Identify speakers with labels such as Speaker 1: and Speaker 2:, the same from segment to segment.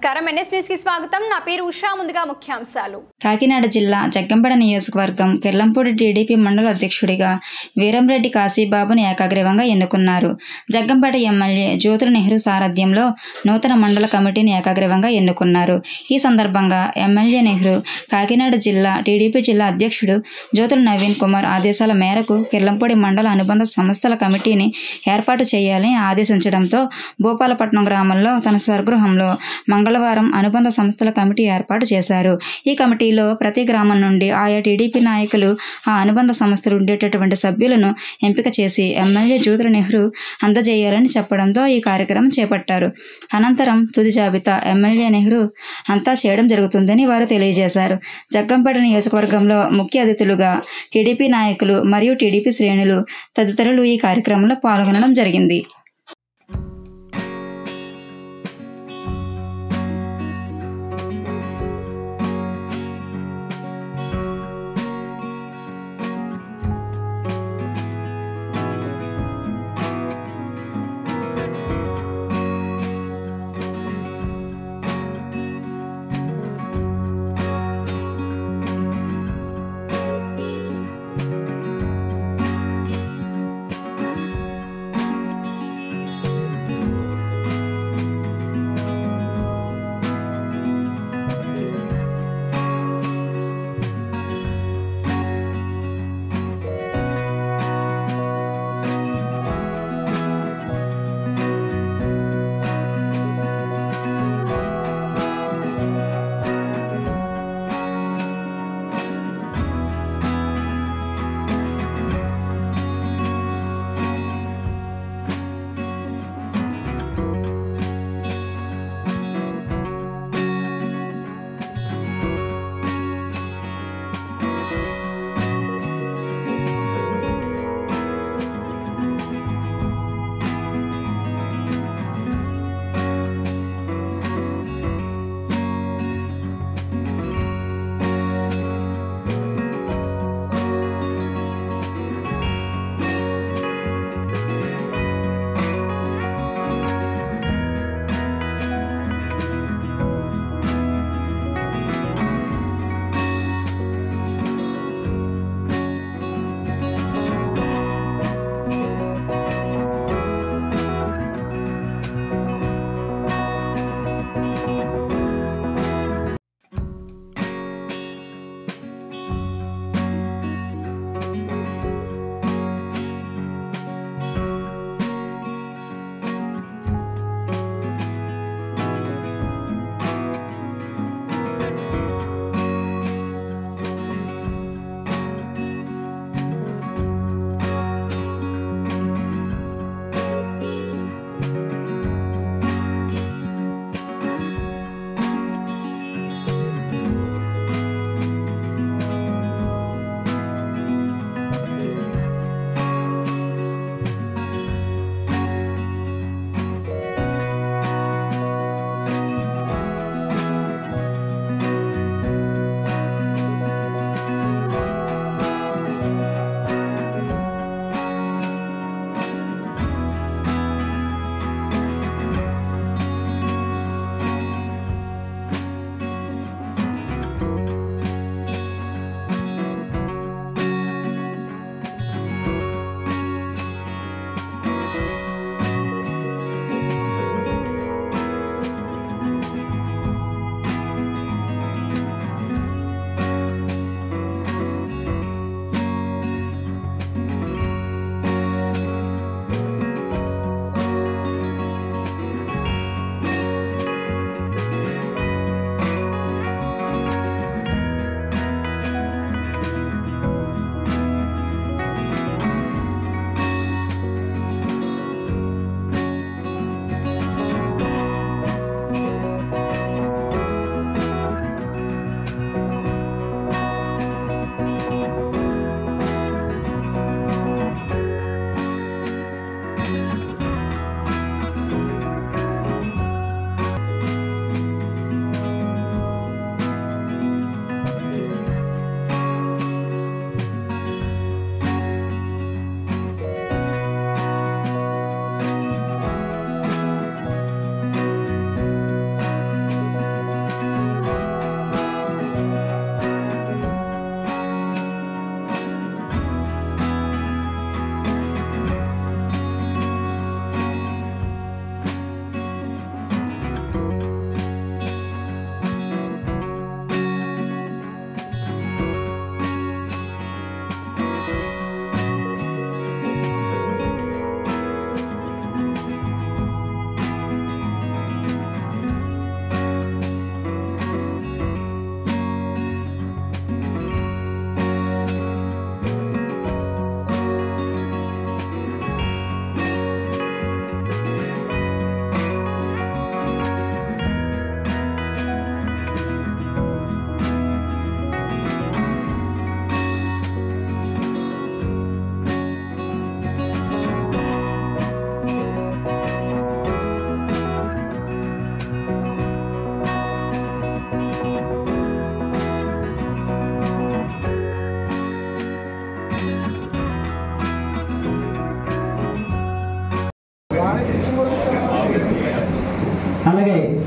Speaker 1: నమస్కారం NS news కి స్వాగతం నా పేరు ఉషా ముందుగా ముఖ్యాంశాలు
Speaker 2: కాకినాడ జిల్లా జగ్గంపేట నియోజకవర్గం కిర్లంపూడి టీడీపీ మండల అధ్యక్షుడిగా వీరంరెడ్డి కాశీబాబుని ఏకాగ్రీవంగా ఎన్నుకున్నారు. జగ్గంపేట ఎమ్మెల్యే జ్యోతుల నెహ్రూ సారథ్యంలో నూతన మండల కమిటీని ఏకాగ్రీవంగా ఎన్నుకున్నారు. ఈ సందర్భంగా ఎమ్మెల్యే నెహ్రూ కాకినాడ జిల్లా టీడీపీ జిల్లా అధ్యక్షుడు జ్యోతుల నవీన్ కుమార్ ఆదేశాల మేరకు కిర్లంపూడి మండల అనుబంధ సంస్థల కమిటీని ఏర్పాటు చేయాలని ఆదేశించడంతో భూపాలపట్నం గ్రామంలో తన స్వగృహంలో మంగళవారం అనుబంధ సంస్థల కమిటీ ఏర్పాటు చేశారు. ఈ కమిటీలో ప్రతి గ్రామం నుండి ఆయా టీడీపీ నాయకులు ఆ అనుబంధ సంస్థలు ఉండేటటువంటి సభ్యులను ఎంపిక చేసి ఎమ్మెల్యే జ్యోతుల నెహ్రూ అందజేయాలని చెప్పడంతో ఈ కార్యక్రమం చేపట్టారు. అనంతరం తుది జాబితా ఎమ్మెల్యే నెహ్రూ అంతా చేయడం జరుగుతుందని వారు తెలియజేశారు. జగ్గంపేట నియోజకవర్గంలో ముఖ్య అతిథులుగా టీడీపీ నాయకులు మరియు టీడీపీ శ్రేణులు తదితరులు ఈ కార్యక్రమంలో పాల్గొనడం జరిగింది.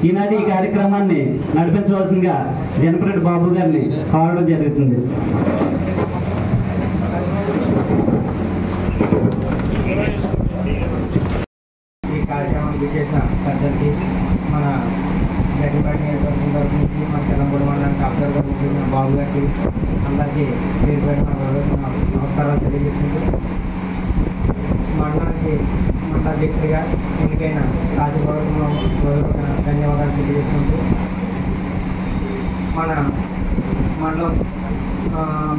Speaker 3: ఈనాటి ఈ కార్యక్రమాన్ని నడిపించవలసిందిగా జనపరెడ్డి బాబు గారిని కోరడం జరుగుతుంది.
Speaker 4: ఈ కార్యక్రమాన్ని విజేసిన పెద్దలకి, మన జగన్పేట నియోజకవర్గం తరఫు నుంచి మన తెలంగాణ మండలానికి అబ్జర్వర్ మన బాబు గారికి అందరికీ పేరు పేరు నమస్కారాలు తెలియజేసుకుంటూ, మండలాధ్యక్షుడిగా ఎన్నికైన రాజభవనంలో ధన్యవాదాలు తెలియజేసుకుంటూ, మన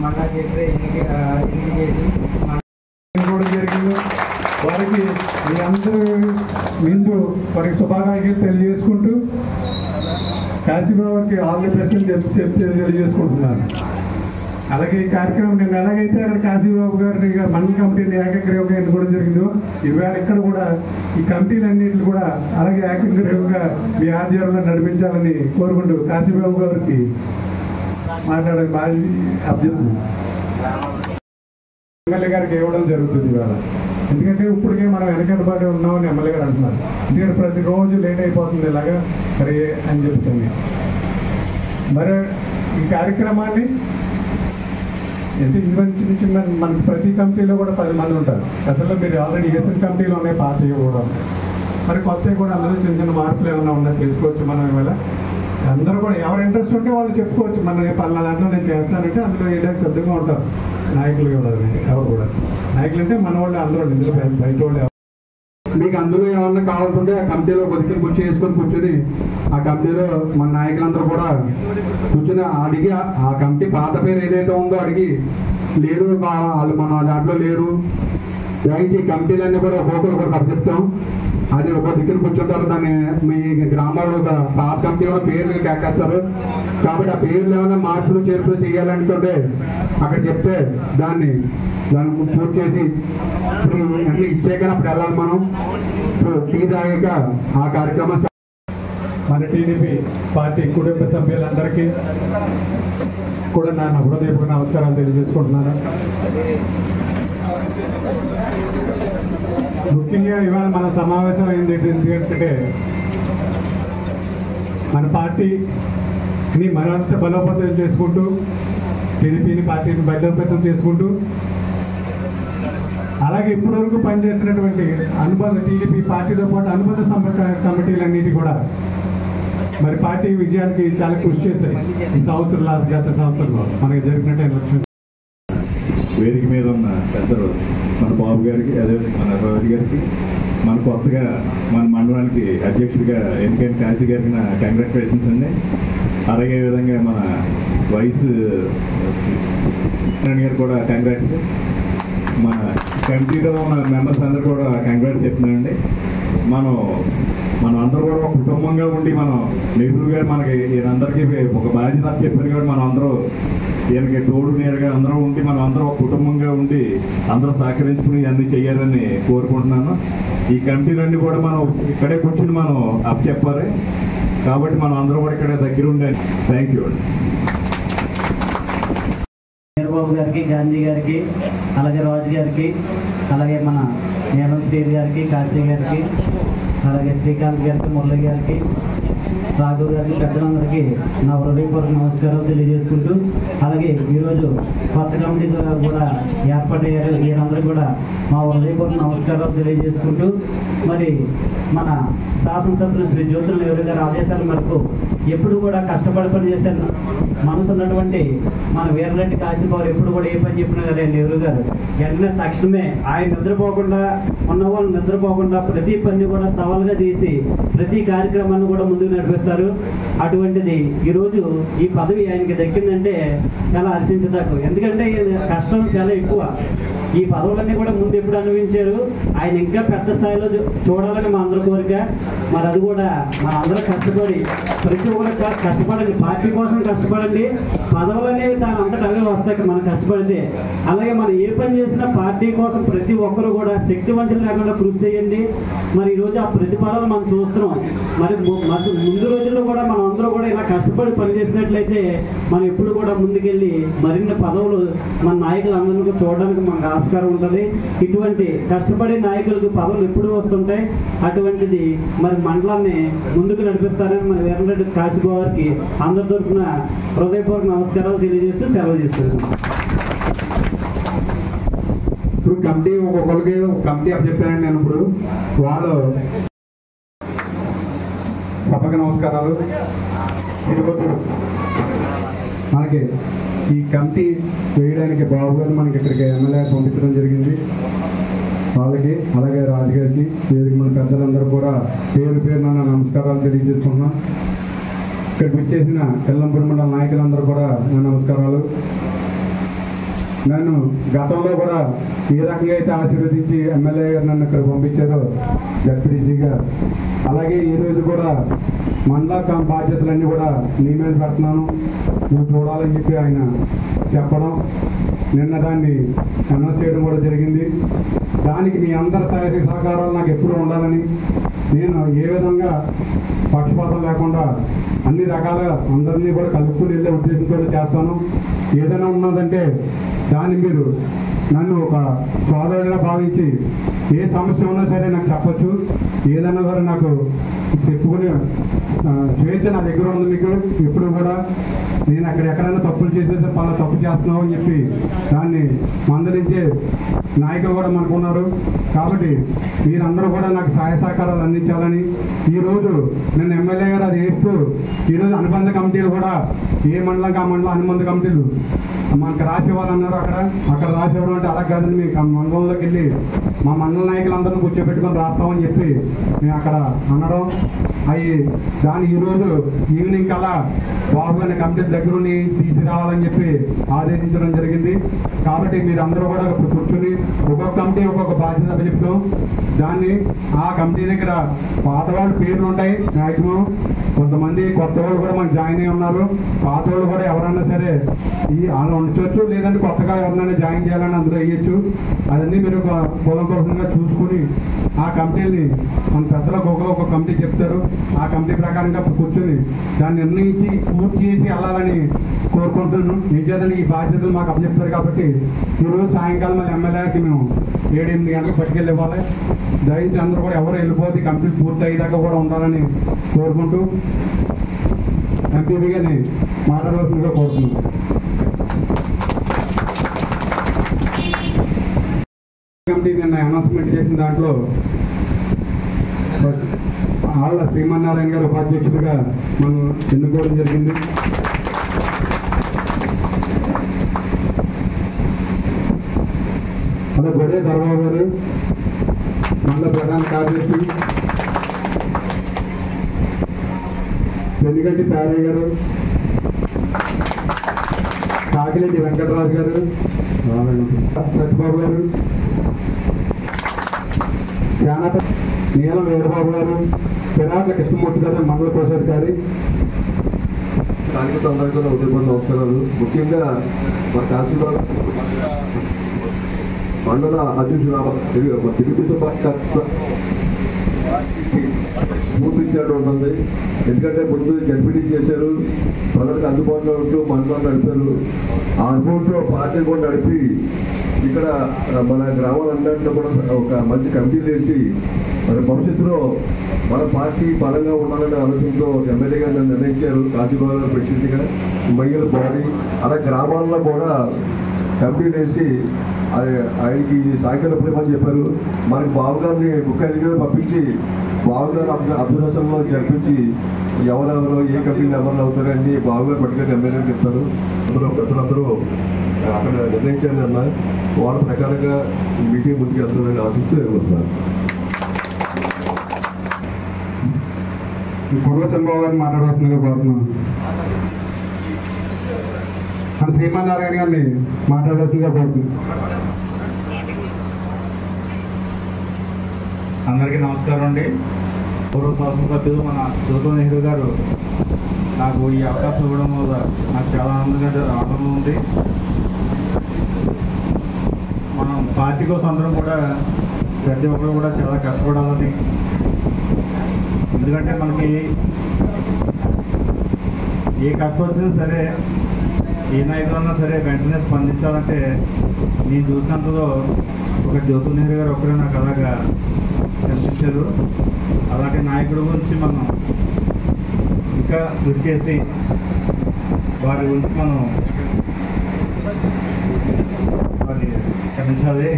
Speaker 4: మండలాధ్యక్షుడు ఎన్నిక చేసి
Speaker 5: జరిగింది. వారికి మీ అందరూ ముందు వారికి శుభాకాంక్షలు తెలియజేసుకుంటూ కాశీబాబుకి ఆల్ ది బెస్ట్ తెలియజేసుకుంటున్నాను. అలాగే ఈ కార్యక్రమం నేను ఎలాగైతే అక్కడ కాశీబాబు గారిని మండల కమిటీని ఏకగ్రీవంగా ఎన్నుకోవడం జరిగిందో, ఈవేళ ఇక్కడ కూడా ఈ కమిటీలన్నింటినీ కూడా అలాగే ఏకగ్రీవంగా మీ ఆధ్వర్యంలో నడిపించాలని కోరుకుంటూ కాశీబాబు గారికి మాట్లాడే అభ్యర్థి ఎమ్మెల్యే గారికి ఇవ్వడం జరుగుతుంది ఇవాళ. ఎందుకంటే ఇప్పటికే మనం వెనకబడి ఉన్నామని ఎమ్మెల్యే గారు అంటున్నారు. ఎందుకంటే ప్రతిరోజు లేట్ అయిపోతుంది ఇలాగా మరి అని చెప్పేసి. మరి ఈ కార్యక్రమాన్ని చిన్న చిన్న మనకి ప్రతి కమిటీలో కూడా 10 మంది ఉంటారు. గతంలో మీరు ఆల్రెడీ ఏసన్ కమిటీలో ఉన్నాయి, పార్టీ కూడా మరి కొత్తవి కూడా అందులో చిన్న చిన్న మార్పులు ఏమైనా ఉన్నా చేసుకోవచ్చు. మనం ఇవాళ అందరూ కూడా ఎవరు ఇంట్రెస్ట్ ఉంటే వాళ్ళు చెప్పుకోవచ్చు. మన పలానా దాంట్లో నేను చేస్తానంటే అందులో వేయడానికి సిద్ధంగా ఉంటారు నాయకులు కూడా. ఎవరు కూడా నాయకులు అంటే మన వాళ్ళు అందరూ ఇందులో బయట వాళ్ళు.
Speaker 6: మీకు అందులో ఏమన్నా కావాల్సింటే ఆ కమిటీలో బతికి కూర్చొని ఆ కమిటీలో మన నాయకులందరూ కూడా కూర్చొని అడిగి ఆ కమిటీ పాత పేరు ఏదైతే ఉందో అడిగి లేరు వాళ్ళు మన దాంట్లో లేరు దయచేసి కమిటీలన్నీ కూడా ఒక్కొక్కరు అప్పచెప్తాం. అది ఒక దగ్గర కూర్చుంటారు. దాన్ని మీ గ్రామాల్లో పాత కమిటీ కూడా పేర్లు కేకేస్తారు. కాబట్టి ఆ పేర్లు ఏమైనా మార్పులు చేర్పులు చేయాలనుకుంటే అక్కడ చెప్తే దాన్ని పూర్తి చేసి అన్ని ఇచ్చాక అప్పుడు వెళ్ళాలి. మనం టీ తాగాక ఆ కార్యక్రమం
Speaker 5: మన టీడీపీ పార్టీ కుటుంబ సభ్యులందరికీ కూడా నా హృదయపూర్వక నమస్కారాలు తెలియజేసుకుంటున్నాను. ముఖ్యంగా ఇవాళ మన సమావేశం అయింది ఎందుకంటే మన పార్టీని మరింత బలోపేతం చేసుకుంటూ, టీడీపీని పార్టీని బలోపేతం చేసుకుంటూ, అలాగే ఇప్పటివరకు పనిచేసినటువంటి అనుబంధ టీడీపీ పార్టీతో పాటు అనుబంధ కమిటీలన్నిటి కూడా మరి పార్టీ విజయానికి చాలా కృషి చేశాయి. ఈ సంవత్సరంలో గత సంవత్సరంలో మనకి జరిగినట్టు ఎలక్షన్
Speaker 7: వేదిక మీద ఉన్న పెద్దలు మన బాబు గారికి, అదేవిధంగా మన రాజు గారికి, మన కొత్తగా మన మండలానికి అధ్యక్షుడిగా ఎన్నికైన కాశీ గారికి నా కంగ్రాచులేషన్స్ అండి. అలాగే విధంగా మన వైస్ గారు కూడా కంగ్రాట్స్. మన కమిటీలో ఉన్న మెంబర్స్ అందరూ కూడా కంగ్రాట్స్ చెప్తున్నానండి. మనం అందరూ కూడా ఒక కుటుంబంగా ఉండి మనం నెహ్రూ గారు మనకి ఈయనందరికీ ఒక బాధ్యత చెప్పారు కాబట్టి మనం అందరూ ఈయనకి తోడు నేరుగా అందరూ ఉండి మనం అందరూ ఒక కుటుంబంగా ఉండి అందరూ సహకరించుకుని అన్నీ చేయాలని కోరుకుంటున్నాను. ఈ కమిటీలన్నీ కూడా మనం ఇక్కడే కూర్చుని మనం చెప్పాలి కాబట్టి మనం అందరూ కూడా ఇక్కడే దగ్గర ఉండాలి. థ్యాంక్ యూ అండి.
Speaker 3: చంద్రబాబు గారికి, గాంధీ గారికి, అలాగే రాజు గారికి, అలాగే మన నీలం శ్రీర్ గారికి, కాశీ గారికి, అలాగే శ్రీకాంత్ గారికి, మురళి గారికి, రాఘవ్ గారికి, పెద్దలందరికీ నా హృదయపూర్వక నమస్కారాలు తెలియజేసుకుంటూ, అలాగే ఈరోజు కొత్త కమిటీ కూడా ఏర్పాటయ్యారు. వీరందరికీ కూడా మా హృదయపూర్వక నమస్కారాలు తెలియజేసుకుంటూ, మరి మన శాసనసభ్యులు శ్రీ జ్యోతుల నెహ్రూ గారి ఆదేశాల మేరకు ఎప్పుడు కూడా కష్టపడి పని చేశాను మనసు ఉన్నటువంటి మన వీరరెడ్డి కాశీబాబు ఎప్పుడు కూడా ఏ పని చెప్పినా కదా నెహ్రూ గారు వెంటనే తక్షణమే ఆయన నిద్రపోకుండా ఉన్న వాళ్ళు నిద్రపోకుండా ప్రతి పని కూడా సవాల్గా తీసి ప్రతి కార్యక్రమాన్ని కూడా ముందుకు నడిపిస్తారు. అటువంటిది ఈరోజు ఈ పదవి ఆయనకి దక్కిందంటే చాలా హర్షించదగ్గ. ఎందుకంటే కష్టం చాలా ఎక్కువ. ఈ పదవులన్నీ కూడా ముందు ఎప్పుడు అనుభవించారు. ఆయన ఇంకా పెద్ద స్థాయిలో చూడాలని మా అందరి కోరిక. మరి అది కూడా మన అందరూ కష్టపడి ప్రతి ఒక్కరు కష్టపడండి, పార్టీ కోసం కష్టపడండి. పదవులు అనేవి దాని అంతటా అవే వస్తాయి మనం కష్టపడితే. అలాగే మనం ఏ పని చేసినా పార్టీ కోసం ప్రతి ఒక్కరు కూడా శక్తివంతులు లేకుండా కృషి చేయండి. మరి ఈరోజు ఆ ప్రతిఫలాలు మనం చూస్తున్నాం. మరి ముందు రోజుల్లో కూడా మనం అందరూ కూడా ఇలా కష్టపడి పనిచేసినట్లయితే మనం ఎప్పుడు కూడా ముందుకెళ్ళి మరిన్ని పదవులు మన నాయకులందరినీ చూడడానికి మనకు ఆశ ఆస్కారం ఉంటుంది. ఇటువంటి కష్టపడే నాయకులకు పదవులు ఎప్పుడూ వస్తుంటాయి. అటువంటిది మరి మండలాన్ని ముందుకు నడిపిస్తారని మన వీరంరెడ్డి కాశీబాబు గారికి అందరి తరఫున హృదయపూర్వక నమస్కారాలు తెలియజేస్తూ సెలవు చేస్తున్నాను.
Speaker 6: ఇప్పుడు కమిటీ ఒక్కొక్కరికి కమిటీ అప్ చెప్పానండి నేను. ఇప్పుడు వాళ్ళు సభకు నమస్కారాలు. ఈరోజు మనకి ఈ కమిటీ వేయడానికి బాబు గారు మనకి ఇక్కడికి ఎమ్మెల్యే పంపించడం జరిగింది. వాళ్ళకి అలాగే రాజుగారికి వేదిక మన పెద్దలందరూ కూడా పేరు పేరున నమస్కారాలు తెలియజేసుకుంటున్నాం. ఇక్కడికి వచ్చేసిన కెల్లంపూడి మండల నాయకులందరూ కూడా నా నమస్కారాలు. నన్ను గతంలో కూడా ఏ రకంగా అయితే ఆశీర్వదించి ఎమ్మెల్యే గారు నన్ను ఇక్కడ పంపించారో జడ్పీటీసీగా, అలాగే ఈరోజు కూడా మండల బాధ్యతలన్నీ కూడా నీ మీద పెడుతున్నాను, నువ్వు చూడాలని చెప్పి ఆయన చెప్పడం, నిన్న దాన్ని అనౌన్స్ చేయడం కూడా జరిగింది. దానికి మీ అందరి సహాయ సహకారాలు నాకు ఎప్పుడూ ఉండాలని, నేను ఏ విధంగా పక్షపాతం లేకుండా అన్ని రకాలుగా అందరినీ కూడా కలుపుకుని వెళ్ళే ఉద్దేశంతో చేస్తాను. ఏదైనా ఉన్నదంటే దాన్ని మీరు నన్ను ఒక సోదరుడిగా భావించి ఏ సమస్య ఉన్నా సరే నాకు చెప్పచ్చు. ఏదైనా సరే నాకు చెప్పుకునే స్వేచ్ఛ నా దగ్గర ఉంది. మీకు ఎప్పుడు కూడా నేను అక్కడ ఎక్కడైనా తప్పులు చేసేసి పలా తప్పు చేస్తున్నావు అని చెప్పి దాన్ని మందలించే నాయకులు కూడా మనకు ఉన్నారు. కాబట్టి మీరందరూ కూడా నాకు సహాయ సహకారాలు అందించాలని ఈరోజు నేను ఎమ్మెల్యే గారు అది వేస్తూ ఈరోజు అనుబంధ కమిటీలు కూడా ఏ మండలంకి ఆ మండలం అనుబంధ కమిటీలు మనకు రాసేవాళ్ళు అన్నారు. అక్కడ రాసేవారు అంటే అలా కాదని మీకు మండలంలోకి వెళ్ళి మా మండల నాయకులందరినీ కూర్చోబెట్టుకొని రాస్తామని చెప్పి మేము అక్కడ అనడం అవి దాన్ని ఈరోజు ఈవినింగ్ కల్లా బాబు అనే కమిటీ దగ్గరుండి తీసుకురావాలని చెప్పి ఆదేశించడం జరిగింది. కాబట్టి మీరు అందరూ కూడా కూర్చొని ఒక్కొక్క కమిటీ ఒక్కొక్క బాధ్యత చెప్తాం. దాన్ని ఆ కమిటీ దగ్గర పాత వాళ్ళ పేర్లు ఉంటాయి మ్యాక్సిమం, కొంతమంది కొత్త వాళ్ళు కూడా మనకు జాయిన్ అయి ఉన్నారు. పాత వాళ్ళు కూడా ఎవరైనా సరే వాళ్ళు ఉంచవచ్చు, లేదంటే కొత్తగా ఎవరినైనా జాయిన్ చేయాలని అందులో వేయచ్చు. అదన్నీ మీరు పూర్వకంగా చూసుకుని ఆ కమిటీని మన పెద్దలకు ఒక కమిటీ చెప్తారు. ఆ కమిటీ ప్రకారంగా కూర్చొని దాన్ని నిర్ణయించి పూర్తి చేసి వెళ్ళాలని కోరుకుంటున్నాను. నిజాన్ని ఈ బాధ్యతలు మాకు అప్పచెప్తారు కాబట్టి ఈరోజు సాయంకాలం మళ్ళీ ఎమ్మెల్యేకి మేము 7-8 గంటలకు పట్టుకెళ్ళి ఇవ్వాలి. దయచేసి అందరూ కూడా ఎవరు వెళ్ళిపోతే కమిటీ పూర్తి అయ్యేదాకా కూడా ఉండాలని కోరుకుంటూ ఎంపీగా మాట్లాడవలసిందిగా కోరుతున్నాను. కమిటీ నిన్న అనౌన్స్మెంట్ చేసిన దాంట్లో ఆళ్ళ శ్రీమన్నారాయణ గారు ఉపాధ్యక్షుడిగా మనం ఎన్నుకోవడం జరిగింది. అలా గొడే దర్బాబు గారు మండల ప్రధాన కార్యదర్శి, పెన్నిగంటి సారయ్య గారు, కాకిరెడ్డి వెంకటరాజు గారు, సత్యబాబు గారు, జానత నీలం వీరబాబు గారు, పిరాట్ల కృష్ణమూర్తి గారు, మండల కోశాధికారి.
Speaker 8: స్థానిక అందరికీ ఉదయపూర్వ నమస్కారాలు. ముఖ్యంగా మా కాశీబాబు మండల అధ్యక్షుడు తెలుగుదేశం పూర్తించినట్టు ఉంటుంది. ఎందుకంటే ముందు జడ్పీటీ చేశారు, ప్రజలకు అందుబాటులో ఉంటూ మండలం నడిపారు. ఆ అనుభవంతో పార్టీ కూడా నడిపి ఇక్కడ మన గ్రామాలందరిలో కూడా ఒక మంచి కమిటీలు వేసి మరి భవిష్యత్తులో మన పార్టీ బలంగా ఉండాలనే ఆలోచనతో ఎమ్మెల్యేగా నన్ను నిర్ణయించారు. కాశీబాబు ప్రెసిడెంట్గా మహిళల బాడీ అలా గ్రామాల్లో కూడా కమిటీలు వేసి ఆయనకి సాయంకాలం ప్రేమని చెప్పారు. మనకి బాబుగారిని ముఖ్యంగా పంపించి బాబుగారు అబ్జర్వేషన్లో జరిపించి ఎవరెవరో ఏ కమిటీలు ఎవరు అవుతారో అన్ని బాబుగారు పట్టుకొని ఎమ్మెల్యే చెప్తారు. అందులో ప్రజలందరూ అక్కడ నిర్ణయించారు అన్న వాళ్ళ ప్రకారంగా మీటింగ్ ముందుకు వెళ్తుందని ఆశిస్తూ ఎదుగుతున్నారు.
Speaker 6: కుర్ర చంద్రబాబు గారిని మాట్లాడుతుందిగా కోరుతున్నాను. మన శ్రీమన్నారాయణ గారిని మాట్లాడాల్సిందిగా కోరుతున్నాను.
Speaker 9: అందరికీ నమస్కారం అండి. పూర్వ శాసనసభ్యులు మన జ్యోతి నెహ్రూ గారు నాకు ఈ అవకాశం ఇవ్వడం వల్ల నాకు చాలా ఆనందం ఉంది. మనం పార్టీ కోసం అందరం కూడా ప్రతి ఒక్కరు కూడా చాలా కష్టపడాలని, ఎందుకంటే మనకి ఏ కష్టం వచ్చినా సరే ఏ నాయకులన్నా సరే వెంటనే స్పందించాలంటే నేను చూసినంతలో ఒక జ్యోతి నెహ్రూ గారు ఒకరే నాకు అలాగా కనిపించారు. అలాంటి నాయకుడి గురించి మనం ఇంకా కృషి చేసి వారి గురించి మనం వారి క్షమించాలి.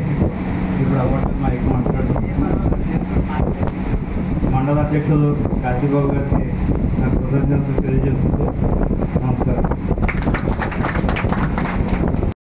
Speaker 9: ఇప్పుడు అవ్వటం మైక్ మాట్లాడుతున్నాం. మండల అధ్యక్షులు కాశీబాబు గారికి నా కృతజ్ఞతలు తెలియజేసుకుంటూ నమస్కారం.